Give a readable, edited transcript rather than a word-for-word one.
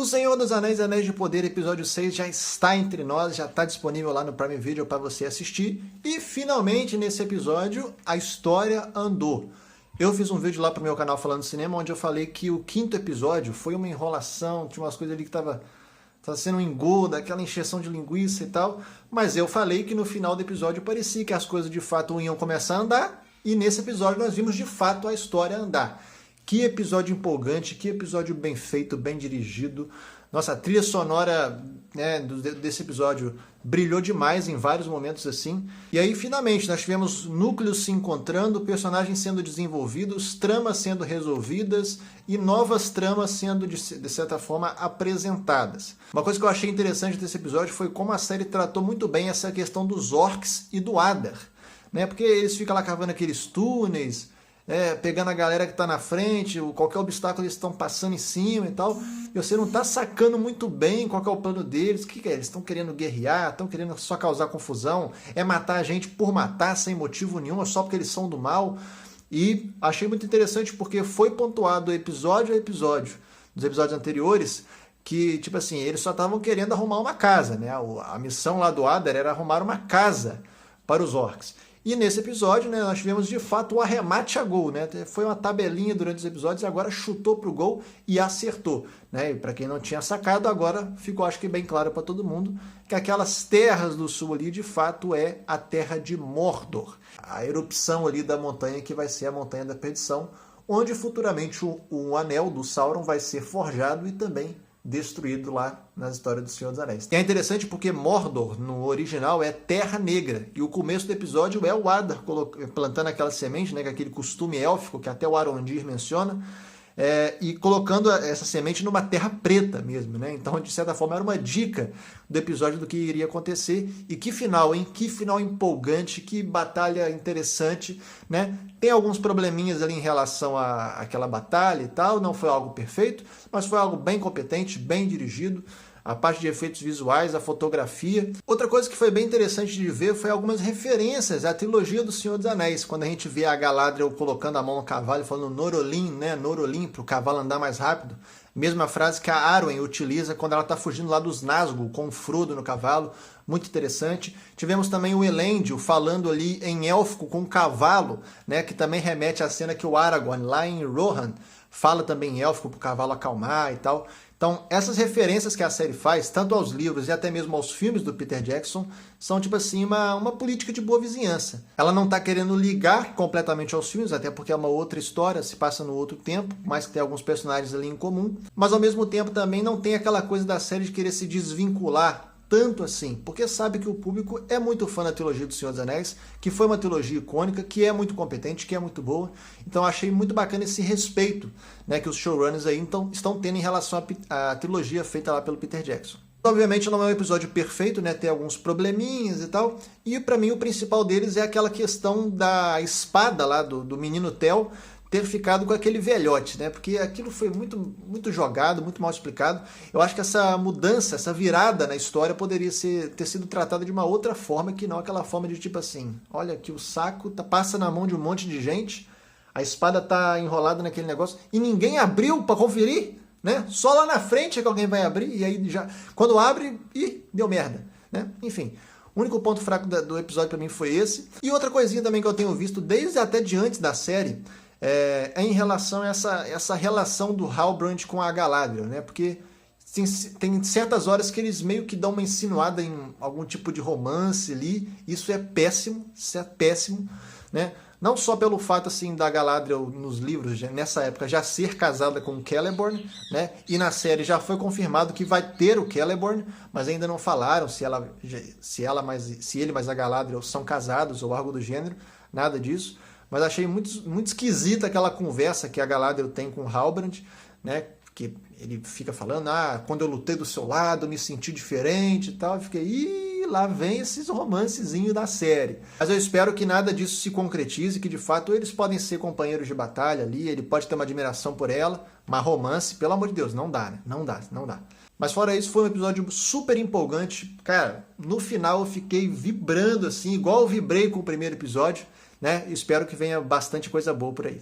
Senhor dos Anéis, Anéis de Poder, episódio 6 já está entre nós, já está disponível lá no Prime Video para você assistir. E finalmente, nesse episódio, a história andou. Eu fiz um vídeo lá pro meu canal falando de cinema, onde eu falei que o quinto episódio foi uma enrolação, tinha umas coisas ali que tava sendo um engodo, aquela encheção de linguiça e tal. Mas eu falei que no final do episódio parecia que as coisas de fato iam começar a andar. E nesse episódio nós vimos de fato a história andar. Que episódio empolgante, que episódio bem feito, bem dirigido. Nossa, a trilha sonora, né, desse episódio brilhou demais em vários momentos assim. E aí, finalmente, nós tivemos núcleos se encontrando, personagens sendo desenvolvidos, tramas sendo resolvidas e novas tramas sendo, de certa forma, apresentadas. Uma coisa que eu achei interessante desse episódio foi como a série tratou muito bem essa questão dos orcs e do Adar, né? Porque eles ficam lá cavando aqueles túneis, pegando a galera que está na frente, qualquer obstáculo eles estão passando em cima e tal, e você não está sacando muito bem qual que é o plano deles, o que é? Eles estão querendo guerrear, estão querendo só causar confusão, é matar a gente por matar, sem motivo nenhum, só porque eles são do mal. E achei muito interessante porque foi pontuado episódio a episódio, nos episódios anteriores, que, tipo assim, eles só estavam querendo arrumar uma casa, né? A missão lá do Adar era arrumar uma casa para os orcs. E nesse episódio, né, nós tivemos de fato o arremate a gol, né? Foi uma tabelinha durante os episódios e agora chutou para o gol e acertou, né? E para quem não tinha sacado, agora ficou, acho que bem claro para todo mundo, que aquelas terras do sul ali, de fato, é a terra de Mordor. A erupção ali da montanha que vai ser a Montanha da Perdição, onde futuramente o anel do Sauron vai ser forjado e também destruído lá nas histórias do Senhor dos Anéis. E é interessante porque Mordor, no original, é Terra Negra. E o começo do episódio é o Adar plantando aquela semente, né, com aquele costume élfico que até o Arondir menciona, e colocando essa semente numa terra preta mesmo, né? Então, de certa forma, era uma dica do episódio do que iria acontecer. E que final, hein? Que final empolgante, que batalha interessante, né? Tem alguns probleminhas ali em relação àquela batalha e tal, não foi algo perfeito, mas foi algo bem competente, bem dirigido. A parte de efeitos visuais, a fotografia. Outra coisa que foi bem interessante de ver foi algumas referências à trilogia do Senhor dos Anéis. Quando a gente vê a Galadriel colocando a mão no cavalo e falando Norolim, né? Norolim, para o cavalo andar mais rápido. Mesma frase que a Arwen utiliza quando ela está fugindo lá dos Nazgûl, com o Frodo no cavalo. Muito interessante. Tivemos também o Elendil falando ali em élfico com o cavalo, né? Que também remete à cena que o Aragorn, lá em Rohan, fala também em élfico para o cavalo acalmar e tal. Então, essas referências que a série faz, tanto aos livros e até mesmo aos filmes do Peter Jackson, são tipo assim uma política de boa vizinhança. Ela não está querendo ligar completamente aos filmes, até porque é uma outra história, se passa no outro tempo, mas que tem alguns personagens ali em comum. Mas ao mesmo tempo também não tem aquela coisa da série de querer se desvincular tanto assim, porque sabe que o público é muito fã da trilogia do Senhor dos Anéis, que foi uma trilogia icônica, que é muito competente, que é muito boa. Então achei muito bacana esse respeito, né, que os showrunners aí estão tendo em relação à trilogia feita lá pelo Peter Jackson. Obviamente não é um episódio perfeito, né, tem alguns probleminhas e tal, e para mim o principal deles é aquela questão da espada lá do menino Theo ter ficado com aquele velhote, né? Porque aquilo foi muito jogado, muito mal explicado. Eu acho que essa mudança, essa virada na história poderia ter sido tratada de uma outra forma, que não aquela forma de tipo assim, olha que o saco passa na mão de um monte de gente, a espada tá enrolada naquele negócio e ninguém abriu para conferir, né? Só lá na frente é que alguém vai abrir e aí já quando abre, deu merda, né? Enfim. O único ponto fraco do episódio para mim foi esse. E outra coisinha também que eu tenho visto desde até de antes da série é em relação a essa relação do Halbrand com a Galadriel, né? Porque tem certas horas que eles meio que dão uma insinuada em algum tipo de romance ali. Isso é péssimo, né? Não só pelo fato assim da Galadriel nos livros, nessa época, já ser casada com o Celeborn, né? E na série já foi confirmado que vai ter o Celeborn, mas ainda não falaram se ele mais a Galadriel são casados ou algo do gênero, nada disso. Mas achei muito esquisita aquela conversa que a Galadriel tem com o Halbrand, né? Que ele fica falando, quando eu lutei do seu lado, eu me senti diferente e tal. Eu fiquei, lá vem esses romancezinhos da série. Mas eu espero que nada disso se concretize, que de fato eles podem ser companheiros de batalha ali, ele pode ter uma admiração por ela, mas romance, pelo amor de Deus, não dá, né? Não dá. Mas fora isso, foi um episódio super empolgante. Cara, no final eu fiquei vibrando assim, igual eu vibrei com o primeiro episódio, né? Espero que venha bastante coisa boa por aí.